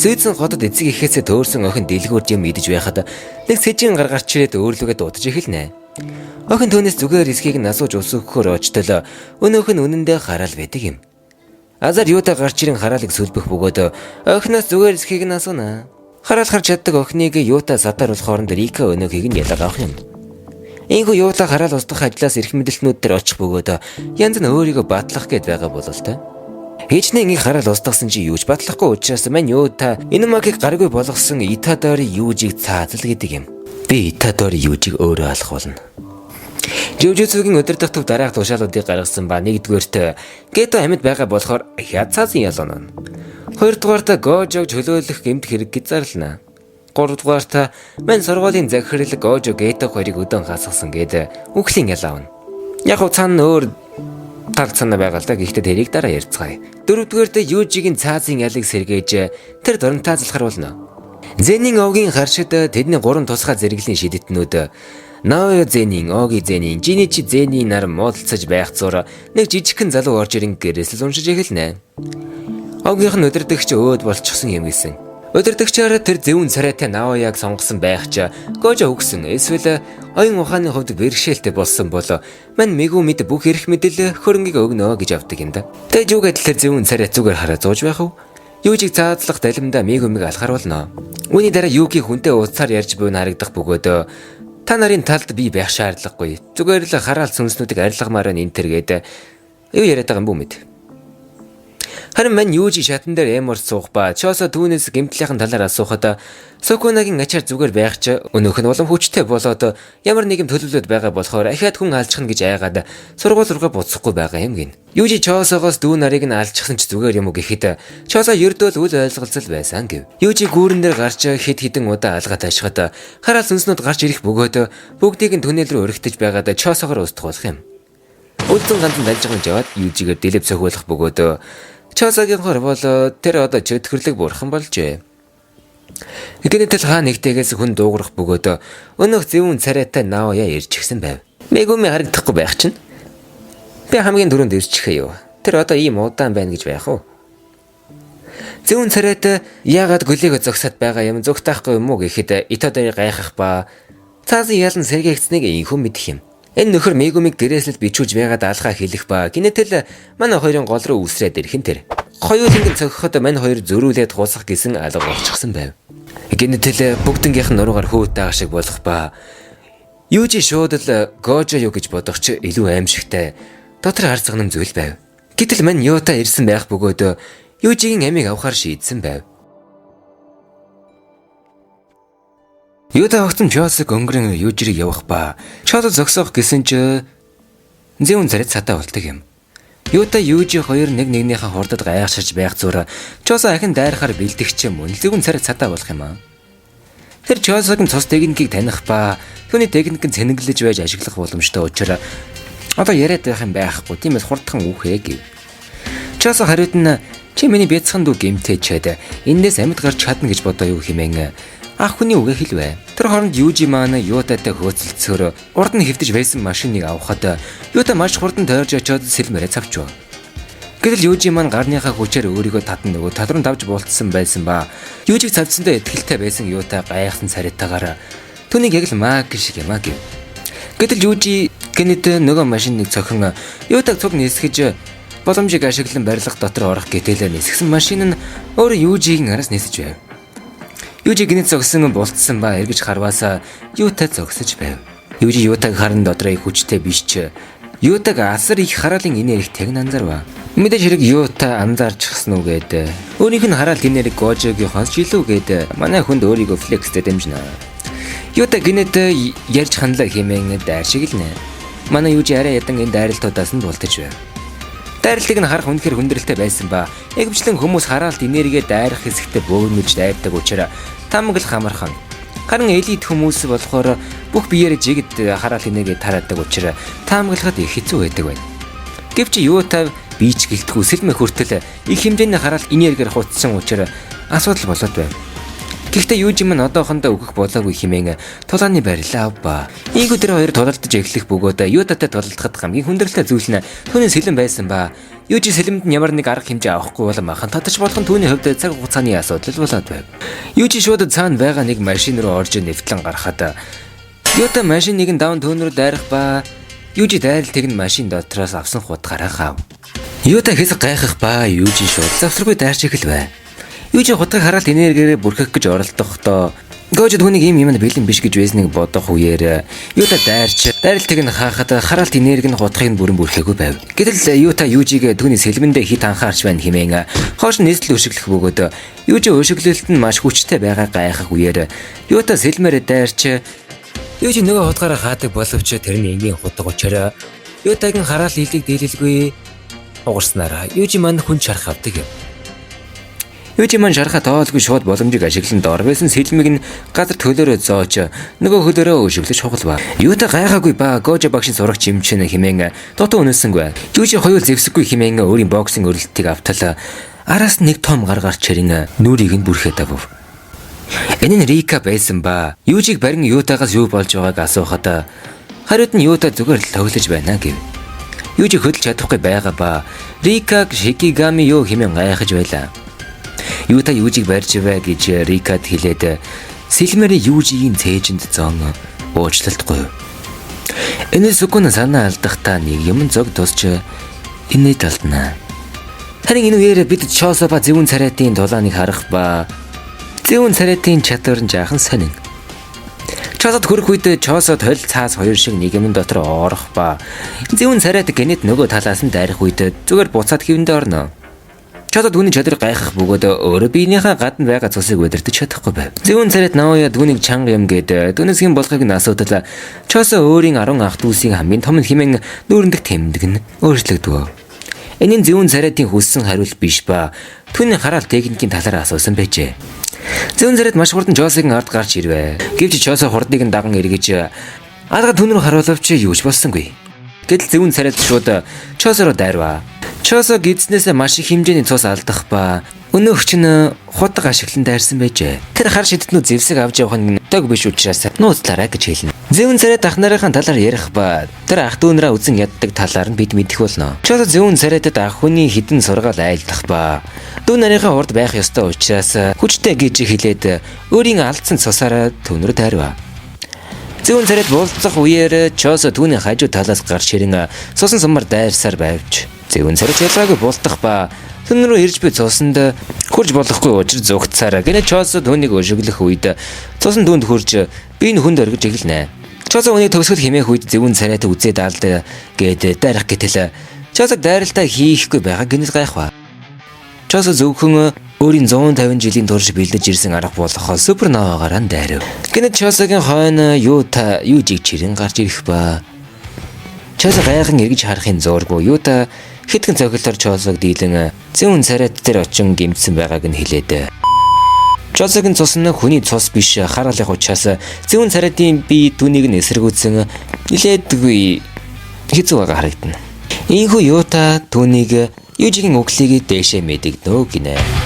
Сүйдсэн хотод эцэг ихээсээ төөрсөн охин дэлгүүрж юм идэж байхад нэг сэжин гаргарч ирээд өөрлөгөө дуудаж эхэлнэ. Охин түүнээс зүгээр эсхийг нь асууж ус өгөхөөр очтол өнөөх нь үнэндээ хараал байдаг юм. Азар юутай гарч ирэн хараалыг сүлбэх бөгөөд охиноос зүгээр эсхийг нь асууна. Хараал харж чаддаг охиныг юутай сатааруулах хооронд Рика өнөөхийг нь ялгаа авах юм. Ийхүү юутай хараал устгах ажлаас эрх мэдэлтнүүд төр очих бөгөөд янз нь өөрийгөө батлах гээд байгаа бололтой. Хичнээн их хараал устгасан чи юуж батлахгүй учраас мань юутай энэ магийг гаргүй болгосон Итадори Юужийг цаазал гэдэг юм. Би Итадори Юужийг өөрөө алах болно. Жүжүцүгийн өдөр дах төв дараах тушаалуудыг гаргасан ба нэгдүгээрт Гето амьд байгаа болохоор хязаазын ялгана. Хоёрдугаарт Гожог чөлөөлөх гэмт хэрэг гэж зарлана. Гуравдугаарт мань сургуулийн захирал Гожо Гето хоёрыг өдөн хасгасан гээд үхлийн ял авна. Яг уу цаана өөр тал цаана байгаа л да, гэхдээ тэрийг дараа ярьцгаая. Дөрөвдүгээрт Юужигийн цаазын ялыг сэргээж тэр дорнтаа залхаруулна. Зенийн овгийн харшид тэдний гурван тусгай зэрэглэлийн шидэтнүүд Нао Зенийн, Оги Зенийн, Жиничи Зенийн нар муудалцаж байх зур нэг жижигхэн залуу орж ирэн гэрээсэл уншиж эхэлнэ. Огийнх нь өдөрдөгч өөд болчихсон юм гисэн. Өдөрдөгчөөр тэр зөвүүн царайтай Наояг сонгосон байх ч Гожо өгсөн эсвэл оюун ухааны хувьд бэрхшээлтэй болсон бол мань Мегумид бүх эрх мэдэл хөрөнгийг өгнө гэж авдаг юм да. Тэгж үгээд тэр зөвүүн царай зүгээр хараа зууж байх уу? Юужиг цаазлах далимда Мегумиг алхааруулна. Үүний дараа Юки хүнтэй уулзаар ярьж буйн харагдах бөгөөд та нарын талд би байх шаардлагагүй. Зүгээр л хараал сүнснүүдийг арилгамаар энэ төргээд юу яриад байгаа юм бүү мэд. Харин мань Юужи шатан дээр эмор суух ба Чосо түүнээс гэмтлийнхэн талаар асуухад Сокунагийн ачаар зүгээр байх ч өнөөх нь улам хүчтэй болоод ямар нэгэн төлөвлөлт байгаа болохоор ахиад хүн алчхна гэж айгаад сургууль руугаа буцахгүй байгаа юм гин. Юужи Чосогоос дүү нарыг нь алчсан ч зүгээр юм уу гэхэд Чосо ердөө л үл ойлголцол байсан гэв. Юужи гүүрэн дээр гарч хэд хідэн удаа алгаа таашхад хараал сүнснүүд гарч ирэх бөгөөд бүгдийг нь түнэл рүү өргөтөж байгаад Чосогоор устгуулах юм. Үлдэн гандан дальжгаж яваад Юужигээр дэлэв сөхөөлөх бөгөөд Чосогийн хор бол тэр одоо чөтгөрлөг бурхан болжээ. Гэнэтэл хаа нэгтэйгээс хүн дуугарах бөгөөд өнөөх зөвүүн царайтай Наоя ирчихсэн байв. Мегуми харагдахгүй байх чинь. Би хамгийн түрүүнд ирчихээ юу. Тэр одоо ийм удаан байна гэж байх уу? Зөвүүн царайтай яагаад гөлийг зогсоод байгаа юм зүгтаахгүй юм уу гэхэд Итадори гайхах ба цаазын ялан сэргээгцнийг инхүү мэдэх юм. Энэ нөхөр Мегумиг гэрээслэл бичүүлж байгаад алхаа хэлэх ба гинэтэл манай хоёрын гол руу үсрээд ирэх нь тэр. Хоёулангийн цогхоход мань хоёр зөрүүлээд хусах гэсэн алга болчихсон байв. Гинэтэл бүгднгийнх нь нуруугаар хөөтэй шиг болох ба Юужи шууд л Гожо юу гэж бодох ч илүү аимшигтай дотор харцган зүйл байв. Гэтэл мань Юута ирсэн байх бөгөөд Юужигийн амийг авахар шийдсэн байв. Юута огтон Чосог өнгөрөн Юужирийг явах ба Чосо зогсоох гэсэн ч зөвүүн царайт цатаа болдог юм. Юута Юужи хоёр нэг нэгнийхээ хурдад гайхширж байх зур Чосо ахин дайрахаар бэлдэгч юм. Зөвүүн царайт цатаа болох юм аа. Тэр Чосогийн цус техникийг таних ба түүний техник нь цэнэглэж байж ашиглах боломжтой учраас одоо яриад байх юм байхгүй. Тиймээс хурдхан үхээ гэв. Чосо хариуд нь чи миний бяцхан дүү гэмтээ чад. Эннээс амьд гарч чадна гэж бодоо юу хэмээн ах хүний үгээ хэлвэ. Тэр хооронд Юужи маань Юутатай хөөцөлцөөр урд нь хэвдэж байсан машиныг авахад Юута маш хурдан тойрж очоод сэлмэрээ цавчв. Гэтэл Юужи маань гарныхаа хүчээр өөрийгөө татна нөгөө тал руу давж болтсон байсан ба Юужиг цавцсандаа итгэлтэй байсан Юута гайхсан царайтаагаар түүнийг яг л маг шиг юмаа гэв. Гэтэл Юужи гэнэт нөгөө машиныг цохин Юутаг цуг нисгэж боломжийг ашиглан барилга дотор орох гэтэлээр нисгсэн машин нь өөр Юужигийн араас нисэж байв. Юужи гинэт зогсон болтсон ба эргэж харваасаа Юута зогсож байв. Юужи Юутаг харан дотроо их хүчтэй биш ч Юутаг асар их хараалын инээрх тэгн анзаарва. Мэдээж хэрэг Юута анзаарчихсан үгээд өөрийнх нь хараал инээрх Гожогийнхоос жилүүгээд манай хүнд өөрийгөө флекстэй дэмжинэ. Юута гинэт ярьж хандлаа хэмээн дайр шиг л нэ. Манай Юужи арай ядан энэ дайралтуудаас нь бултаж байв. Дайралтыг нь харах үнэхээр хүндрэлтэй байсан ба эгвчлэн хүмүүс хараалт энергээ дайрах хэсэгтээ бөөгнөж дайрдаг учраас тамгал хамархан. Харин элит хүмүүс болохоор бүх биеэр жигд хараалт энергээ тараадаг учраас таамаглахад их хэцүү байдаг байна. Гэвч Юута бийч гэлтгүй сэлмэ хүртэл их хэмжээний хараалт энергээр хутсан учраас асуудал болоод байна. Гэхдээ Юужи маань одоохондоо өгөх болоогүй хэмээн тулааны барилаа ба. Ийгүү тэр хоёр тулалдаж эхлэх бөгөөд Юутатай тулалдахад хамгийн хүндрэлтэй зүйл нь түүний сэлэн байсан ба Юужи сэлэмд ямар нэг арга хэмжээ авахгүй бол махан татаж болох нь түүний хувьд цаг хугацааны асуудал болоод байв. Юужи шууд цаана байгаа нэг машин руу орж нэвтлэн гарахад Юта машиныг нь даван түүн рүү дайрах ба Юужи дайралтыг нь машин дотроос авсан хутгаараа хав. Юта хэсэг гайхах ба Юужи шууд завсаргүй дайрч эхэлвэ. Юужи хутгыг хараад энергиээр бүрхэх гэж оролдохдоо Гожид хүнийг юм бэлэн биш гэж байсныг бодох үеэр Юта дайралтыг нь хаахад хараалт энерги нь хутгыг нь бүрэн бүрхээгүй байв. Гэтэл Юта Юужиг түүний сэлмэндээ хит анхаарч байна хэмээн хоош нийслэл өшөглөх бөгөөд Юужи өшөглөлт нь маш хүчтэй байгаа гайхах үеэр Юта сэлмээр дайрч Юужи нөгөө хутгаараа хаадаг боловч тэрний энгийн хутга учраас Ютагийн хараал хилдэг дийлэлгүй угарснараа Юужи маань хүн шарах авдаг юм. Юужи маань шарахаа тоолгүй шууд боломжийг ашиглан доор байсан сэлмийг нь газар төлөөрөө зоож нөгөө хөлөөрөө өшөглөж хугалва. Юта гайхаагүй ба Гожи багшийн сурагч хэмчэн хэмээн дотоо өнөөсөнгүй. Юужи хоёул зэвсэггүй хэмээн өөрийн боксинг өрөлтийг автал араас нэг том гар гарч чирэн нүрийг нь бүрхээд авав. Энэ нь Рика байсан ба Юужиг барин Ютагаас юу болж байгааг асуухад хариуд нь Юта зүгээр л тоглож байна гэв. Юужи хөдөлж чадахгүй байгаа ба Рикаг Шикигами юу хэмээн гайхаж байлаа. Юта Юужиг барьж бай гэж Рикад хэлээд сэлмээр Юужигийн цээжинд зон уучлалтгүй. Энэ Сүкүн санаа алдахтаа нэг юм зог тусч энэ талдна. Харин энэ үеэр бид Чосо ба зөвүүн царайтын дулааныг харах ба зөвүүн царайтын чадвар нь жаахан сонин. Чосод хүрэх үед Чосод хол цаас хоёр шиг нэг юм дотор орох ба зөвүүн царайт гэнэт нөгөө талаас нь дайрах үед зүгээр буцаад хэвэндээ орно. Чосод түүний чадвар гайхах бөгөөд өөрөө биенийхээ гадна байгаа цусыг удирдах чадахгүй байв. Зөвүүн царайт Наоя түүнийг чанга юм гээд түүнээс хэн болохыг нь асуудал Чосо өөрийн 10 ах дүүсийн хамгийн том нь хэмээн нүүрэндх тэмдэг нь өөрчлөгдөв. Энэ нь зөвүүн царайтын хүссэн хариулт биш ба түүний хараал техникийн талаар асуусан байжээ. Зөвүүн царайт маш хурдан Чосогийн ард гарч ирвэ. Гэвч Чосо хурдыг нь даган эргэж алга түн рүү харуулвч юуж болсонгүй. Гэтэл зөвүүн царайт шууд Чосо руу дайрва. Чосо гидснээс маш их хэмжээний цус алдах ба өнөөгч нь хутга ашиглан дайрсан байжээ. Тэр хар шидэтнүү зэвсэг авч явах нь дог биш учраас нууцлаарай гэж хэлнэ. Зөвүүн царайт ах нарынхаа талаар ярих ба тэр ах дүүнрээ үзэн яддаг талаар нь бид мэдэх болно. Чосо зөвүүн царайтад ах хүний хідэн сургаал айлдах ба дүү нарынхаа урд байх ёстой учраас хүчтэй гэж хэлээд өөрийн алдсан цусаараа түүнрүү дайрва. Зөвүүн царайт буулцах үеэр Чосо түүний хажуу талаас гарч ирэн цусан сумаар дайрсаар байвч зөвүүн царайт ялгаагүй буултах ба түн рүү ирж буй цусанд хурж болохгүй учраас зүгтсаар гэнэ Чосо түүнийг өшөглөх үед цусан дүнд хурж би энэ хүнд оргиж эхэлнэ. Чосо үнийг төгсгөл хэмээх үед зөвүүн царайт үзээд алд гээд дайрах гэтэл Чосо дайралтаа хийхгүй байгаа гинэс гайхва. Чосо зөвхөн өөрийн 150 жилийн турш бэлдэж ирсэн арга болох суперновагаараа дайрав. Гэнэ Чосогийн хойно Юта Юужиг чирэн гарч ирэх ба Чосо гайхан эргэж харахын зургүй Юта хэдхэн цогцолтоор Чосог дийлэн зөвүүн царайт дээр очин гимтсэн байгааг нь хэлээд Чосогийн цус нь хүний цус биш хараалах учраас зөвүүн царайтын би түүнийг нь эсэргүүцсэн нилээдгүй хэцүү байгаа харагдана. Ийхүү Юта түүнийг Юужигийн өглийг дээшээ мэдэгднө гинэ.